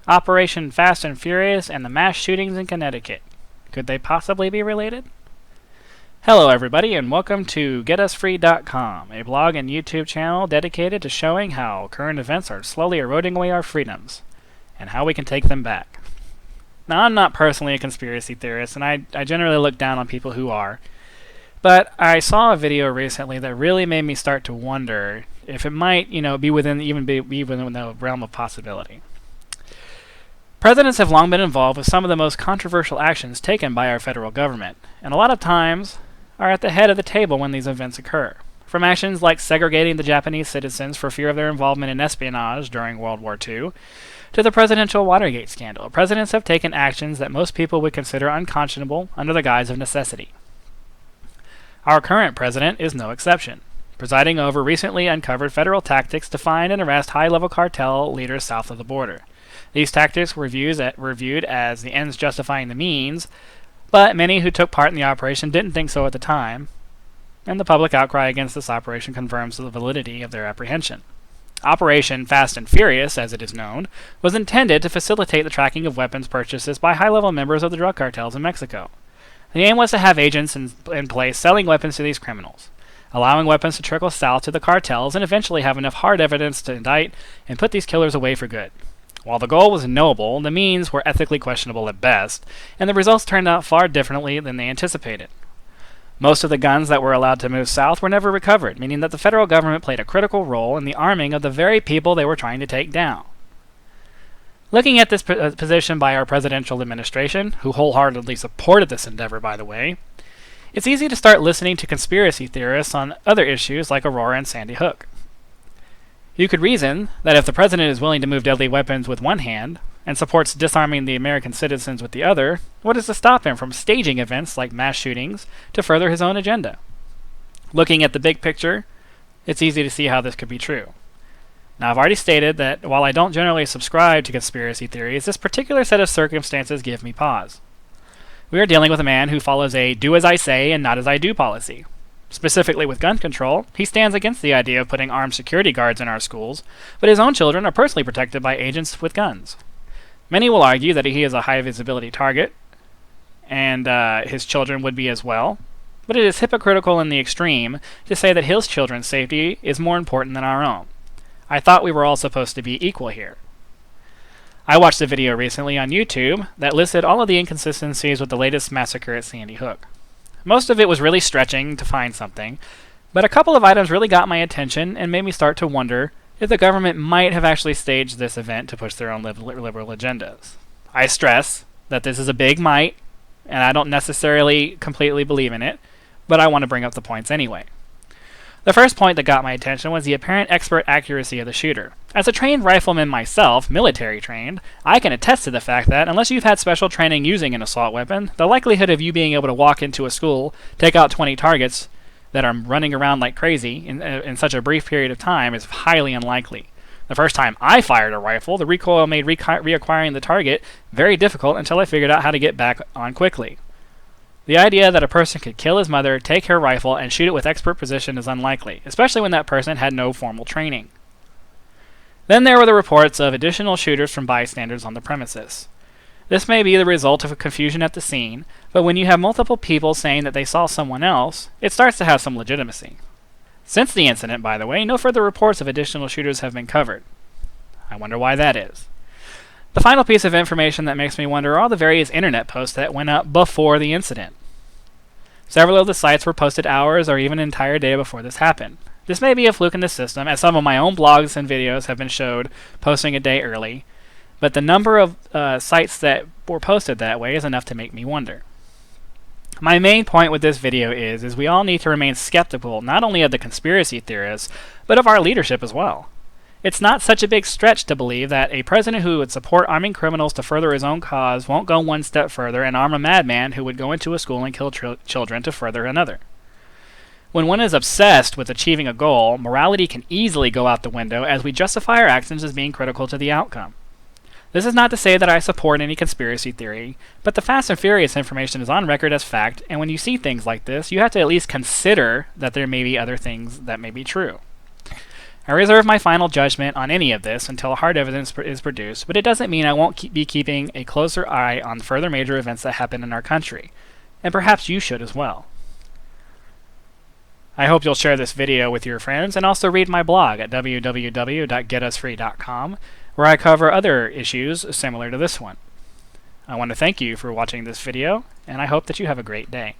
Operation Fast and Furious and the mass shootings in Connecticut. Could they possibly be related? Hello everybody and welcome to GetUsFree.com, a blog and YouTube channel dedicated to showing how current events are slowly eroding away our freedoms, and how we can take them back. Now, I'm not personally a conspiracy theorist, and I generally look down on people who are, but I saw a video recently that really made me start to wonder if it might, be within the realm of possibility. Presidents have long been involved with some of the most controversial actions taken by our federal government, and a lot of times are at the head of the table when these events occur. From actions like segregating the Japanese citizens for fear of their involvement in espionage during World War II, to the presidential Watergate scandal, presidents have taken actions that most people would consider unconscionable under the guise of necessity. Our current president is no exception, presiding over recently uncovered federal tactics to find and arrest high-level cartel leaders south of the border. These tactics were viewed as the ends justifying the means, but many who took part in the operation didn't think so at the time, and the public outcry against this operation confirms the validity of their apprehension. Operation Fast and Furious, as it is known, was intended to facilitate the tracking of weapons purchases by high-level members of the drug cartels in Mexico. The aim was to have agents in place selling weapons to these criminals, allowing weapons to trickle south to the cartels and eventually have enough hard evidence to indict and put these killers away for good. While the goal was noble, the means were ethically questionable at best, and the results turned out far differently than they anticipated. Most of the guns that were allowed to move south were never recovered, meaning that the federal government played a critical role in the arming of the very people they were trying to take down. Looking at this position by our presidential administration, who wholeheartedly supported this endeavor, by the way, it's easy to start listening to conspiracy theorists on other issues like Aurora and Sandy Hook. You could reason that if the president is willing to move deadly weapons with one hand and supports disarming the American citizens with the other, what is to stop him from staging events like mass shootings to further his own agenda? Looking at the big picture, it's easy to see how this could be true. Now, I've already stated that while I don't generally subscribe to conspiracy theories, this particular set of circumstances give me pause. We are dealing with a man who follows a do as I say and not as I do policy. Specifically with gun control, he stands against the idea of putting armed security guards in our schools, but his own children are personally protected by agents with guns. Many will argue that he is a high-visibility target, and his children would be as well, but it is hypocritical in the extreme to say that his children's safety is more important than our own. I thought we were all supposed to be equal here. I watched a video recently on YouTube that listed all of the inconsistencies with the latest massacre at Sandy Hook. Most of it was really stretching to find something, but a couple of items really got my attention and made me start to wonder if the government might have actually staged this event to push their own liberal agendas. I stress that this is a big might, and I don't necessarily completely believe in it, but I want to bring up the points anyway. The first point that got my attention was the apparent expert accuracy of the shooter. As a trained rifleman myself, military trained, I can attest to the fact that unless you've had special training using an assault weapon, the likelihood of you being able to walk into a school, take out 20 targets that are running around like crazy in such a brief period of time is highly unlikely. The first time I fired a rifle, the recoil made reacquiring the target very difficult until I figured out how to get back on quickly. The idea that a person could kill his mother, take her rifle, and shoot it with expert precision is unlikely, especially when that person had no formal training. Then there were the reports of additional shooters from bystanders on the premises. This may be the result of a confusion at the scene, but when you have multiple people saying that they saw someone else, it starts to have some legitimacy. Since the incident, by the way, no further reports of additional shooters have been covered. I wonder why that is. The final piece of information that makes me wonder are all the various internet posts that went up before the incident. Several of the sites were posted hours or even an entire day before this happened. This may be a fluke in the system, as some of my own blogs and videos have been showed posting a day early, but the number of sites that were posted that way is enough to make me wonder. My main point with this video is we all need to remain skeptical not only of the conspiracy theorists, but of our leadership as well. It's not such a big stretch to believe that a president who would support arming criminals to further his own cause won't go one step further and arm a madman who would go into a school and kill children to further another. When one is obsessed with achieving a goal, morality can easily go out the window as we justify our actions as being critical to the outcome. This is not to say that I support any conspiracy theory, but the Fast and Furious information is on record as fact, and when you see things like this, you have to at least consider that there may be other things that may be true. I reserve my final judgment on any of this until hard evidence is produced, but it doesn't mean I won't be keeping a closer eye on further major events that happen in our country, and perhaps you should as well. I hope you'll share this video with your friends and also read my blog at www.getusfree.com, where I cover other issues similar to this one. I want to thank you for watching this video, and I hope that you have a great day.